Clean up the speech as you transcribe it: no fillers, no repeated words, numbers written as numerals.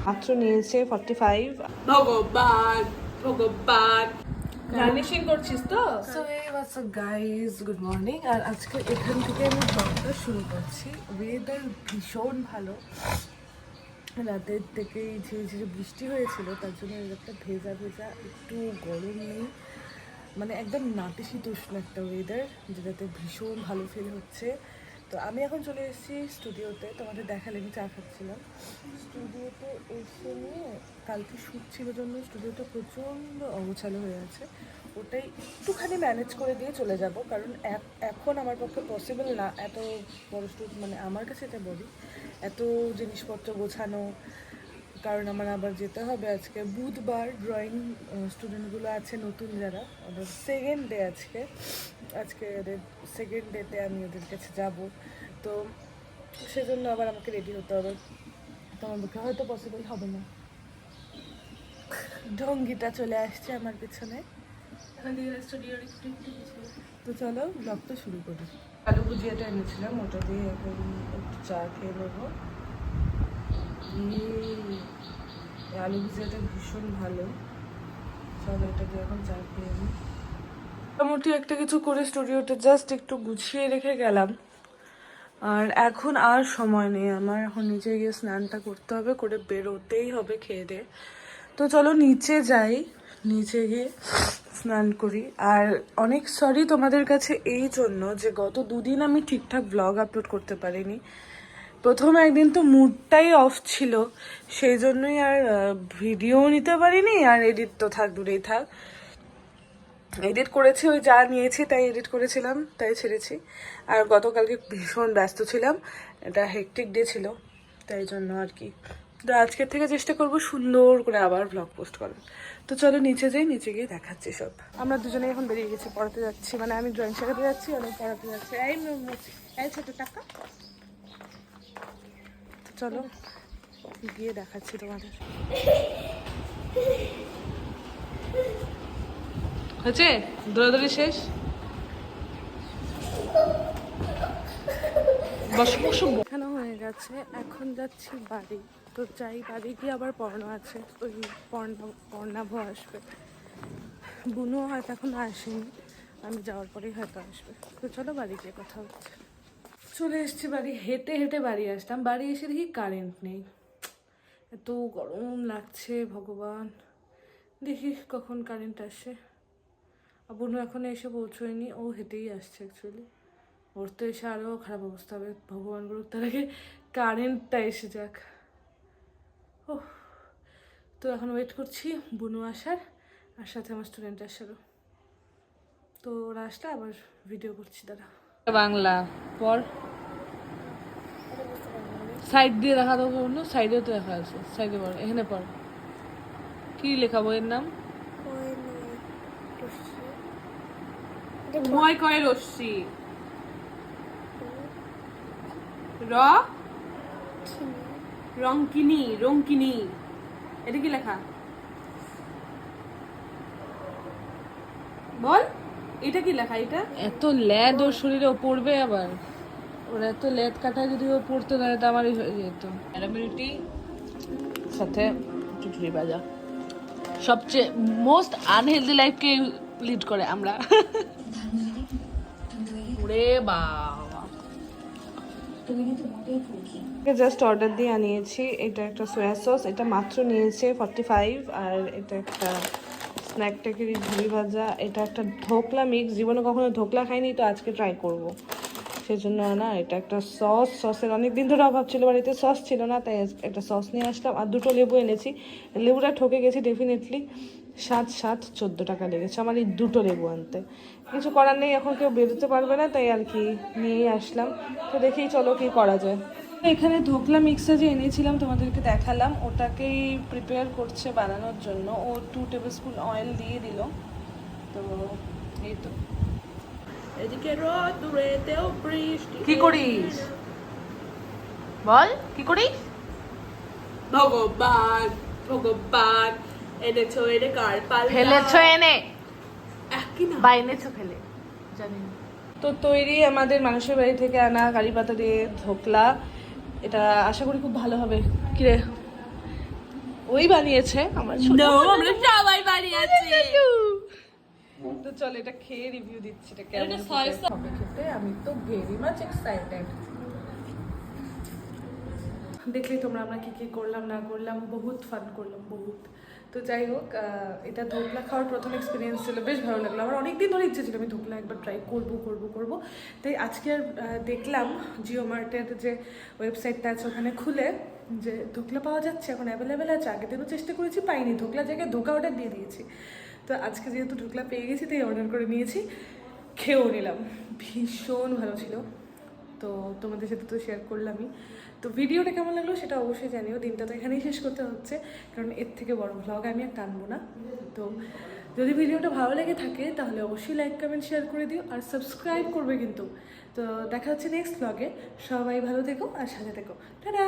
মাত্র নিয়েছে 45। ভগবান ভগবান গার্নিশিং করছিস তো? সো এই what's up guys, good morning. আর আজকে এখান থেকে আমি ব্লগটা শুরু করছি। ওয়েদার ভীষণ ভালো, রাতের থেকেই ঝিরে ঝিরে বৃষ্টি হয়েছিল, তার জন্য একটা ভেজা ভেজা, একটু গরম নেই, মানে একদম নাতিশীতোষ্ণ একটা ওয়েদার, যেটাতে ভীষণ ভালো ফিল হচ্ছে। তো আমি এখন চলে এসেছি স্টুডিওতে, তোমাদের দেখালে আমি চা খাচ্ছিলাম। স্টুডিওতে এসে নিয়ে কালকে শ্যুট ছিল জন্য স্টুডিওটা প্রচণ্ড অগোছালো হয়ে আছে, ওটাই একটুখানি ম্যানেজ করে দিয়ে চলে যাব, কারণ এখন আমার পক্ষে পসিবল না এত বড় মানে আমার কাছে এটা বলি, এত জিনিসপত্র গোছানো। কারণ আমার আবার যেতে হবে আজকে বুধবার, ড্রয়িং স্টুডেন্টগুলো আছে নতুন যারা, ওদের সেকেন্ড ডে আজকে ওদের সেকেন্ড ডেতে আমি ওদের কাছে যাব। তো সেজন্য আবার আমাকে রেডি হতে হবে, তো আমার পক্ষে হয়তো পসিবল হবে না। ঢঙ্গিটা চলে আসছে আমার পেছনে। তো চলো ব্লগটা শুরু করি। আলু ভুজিয়াটা এনেছিলাম, ওটা দিয়ে এখন একটু চা খেয়ে নেবো। আলু ভুজিয়াটা ভীষণ ভালো, চলো এটা দিয়ে এখন চা খেয়ে নিই। মোটামুটি একটা কিছু করে স্টুডিওতে জাস্ট একটু গুছিয়ে রেখে গেলাম, আর এখন আর সময় নেই আমার, এখন নিচে গিয়ে স্নানটা করতে হবে, করে বেরোতেই হবে খেয়ে দিয়ে। তো চলো নিচে যাই, নিচে গিয়ে স্নান করি। আর অনেক সরি তোমাদের কাছে এই জন্য যে গত দুদিন আমি ঠিকঠাক ব্লগ আপলোড করতে পারিনি। প্রথম একদিন তো মুডটাই অফ ছিল, সেই জন্যই আর ভিডিও নিতে পারিনি, আর এডিট তো থাক দূরেই থাক। এডিট করেছি, ওই যা নিয়েছি তাই এডিট করেছিলাম, তাই ছেড়েছি। আর গতকালকে ভীষণ ব্যস্ত ছিলাম, এটা হেকটিক ডে ছিল, তাই জন্য আর কি। তো আজকের থেকে চেষ্টা করব সুন্দর করে আবার ব্লগ পোস্ট করার। তো চলো নিচে যাই, নিচে গিয়ে দেখাচ্ছি সব। আমরা দুজনে এখন বেরিয়ে গেছি, পড়াতে যাচ্ছি, মানে আমি ড্রয়িং শেখাতে যাচ্ছি, আমি পড়াতে যাচ্ছি। এই ছোট টাকা। তো চলো গিয়ে দেখাচ্ছি তোমাদের। হয়েছে দৌড়াদৌড়ি শেষ? এখানে হয়ে গেছে, এখন যাচ্ছি বাড়ি। তো যাই, বাড়ি গিয়ে আবার পড়ানো আছে, ওই পর্ণাভ আসবে, বুনুও হয়তো এখন আসেনি, আমি যাওয়ার পরেই হয়তো আসবে। তো চলো বাড়ি গিয়ে কথা হচ্ছে। চলে এসেছি বাড়ি, হেঁটে হেঁটে বাড়ি আসলাম, বাড়ি এসে দেখি কারেন্ট নেই, এত গরম লাগছে ভগবান। দেখি কখন কারেন্ট আসে। বুনু এখন এসে পৌঁছয়নি, ও হেঁটেই আসছে অ্যাকচুয়ালি, ওর তো এসে আরও খারাপ অবস্থা হবে, ভগবান করুক তার আগে কারেন্টটা এসে যাক। ও, তো এখন ওয়েট করছি বুনু আসার, আর সাথে আমার স্টুডেন্ট আসারও। তো ওরা আসলে আবার ভিডিও করছি দাঁড়া। বাংলা পর সাইড দিয়ে দেখা দেবো, অন্য সাইডেও তো দেখা আছে, সাইডে পড়, এখানে পড়। কি লেখা বইয়ের নাম? ময় কয় রশ্মি র রঙ্কিনী রঙ্কিনী, এটা কি লেখা বল, এটা কি লেখা? এটা এত ল্যাদ ওর শরীরে, ও পড়বে আবার, ওর এত ল্যাদ কাটা যদি ও পড়তো তাহলে তো আমারই হয়ে যেত। অ্যাডাবিলিটি সাথে চুচুরি বাজা, সবচেয়ে মোস্ট আনহেলদি লাইফকে লিড করে আমরা। ওরে বাবা, জাস্ট অর্ডার দিয়ে আনিয়েছি, এটা একটা সোয়া সস, এটা মাত্র নিয়েছে 45। আর এটা একটা স্ন্যাক টেকেরি ঝুড়ি ভাজা, এটা একটা ধোকলা মিক্স, জীবনে কখনো ধোকলা খাইনি, তো আজকে ট্রাই করব সেজন্য আনা। এটা একটা সসের অনেক দিন ধরে অভাব ছিল, বাড়িতে সস ছিল না, তাই একটা সস নিয়ে আসলাম। আর দুটো লেবু এনেছি, লেবুটা ঠকে গেছি ডেফিনেটলি, 14 টাকা লেগেছে আমার এই দুটো লেবু আনতে। কিছু করার নেই, এখন কেউ বেরোতে পারবে না, তাই আর কি নিয়েই আসলাম। তো দেখেই চলো কি করা যায়। এখানে ধোকলা মিক্সটা যে এনেছিলাম তোমাদেরকে দেখালাম, ওটাকেই প্রিপেয়ার করছে বানানোর জন্য। ও 2 টেবিল স্পুন অয়েল দিয়ে দিল। তো এই তো, এদিকে রোদ দূরেতেও বৃষ্টি। কি করিস বল, কি করিস? ভগবান ভগবান, এনেছো এনে কার পাল্লা ফেলেছ এনে একই না বা এনেছো ফেলে, জানি না। তো তৈরি আমাদের মানুষের বাড়ি থেকে আনা কারি পাতা দিয়ে ধোকলা, এটা আশা করি খুব ভালো হবে। কিরে ওই বানিয়েছে আমার ছোট No, আমরা সবাই বাড়ি আছি। তো চল এটা খেয়ে রিভিউ দিচ্ছি এটা কেমন এটা খেতে soy হবে খেতে। আমি তো ভেরি মাচ এক্সাইটেড। দেখলেই তোমরা আমরা কি কি করলাম না করলাম, বহুত ফান করলাম বহুত। তো যাই হোক, এটা ধোকলা খাওয়ার প্রথম এক্সপিরিয়েন্স ছিল, বেশ ভালো লাগলো। আমার অনেক দিন ধরে ইচ্ছে ছিল আমি ধোকলা একবার ট্রাই করবো। তাই আজকে আর দেখলাম জিও মার্টের যে ওয়েবসাইটটা আছে ওখানে খুলে যে ধোকলা পাওয়া যাচ্ছে, এখন অ্যাভেলেবেল আছে। আগের দিনও চেষ্টা করেছি, পাইনি, ধোকলা জায়গায় ধোকা অর্ডার দিয়ে দিয়েছি। তো আজকে যেহেতু ধোকলা পেয়ে গেছি তাই অর্ডার করে নিয়েছি, খেয়েও নিলাম, ভীষণ ভালো ছিল। তো তোমাদের সাথে তো শেয়ার করলামই। তো ভিডিওটা কেমন লাগলো সেটা অবশ্যই জানিও। দিনটা তো এখানেই শেষ করতে হচ্ছে, কারণ এর থেকে বড় ভ্লগ আমি আর টানবো না। তো যদি ভিডিওটা ভালো লেগে থাকে তাহলে অবশ্যই লাইক কমেন্ট শেয়ার করে দিও, আর সাবস্ক্রাইব করবে কিন্তু। তো দেখা হচ্ছে নেক্সট ভ্লগে। সবাই ভালো থেকো আর সাথে থেকো। টাটা।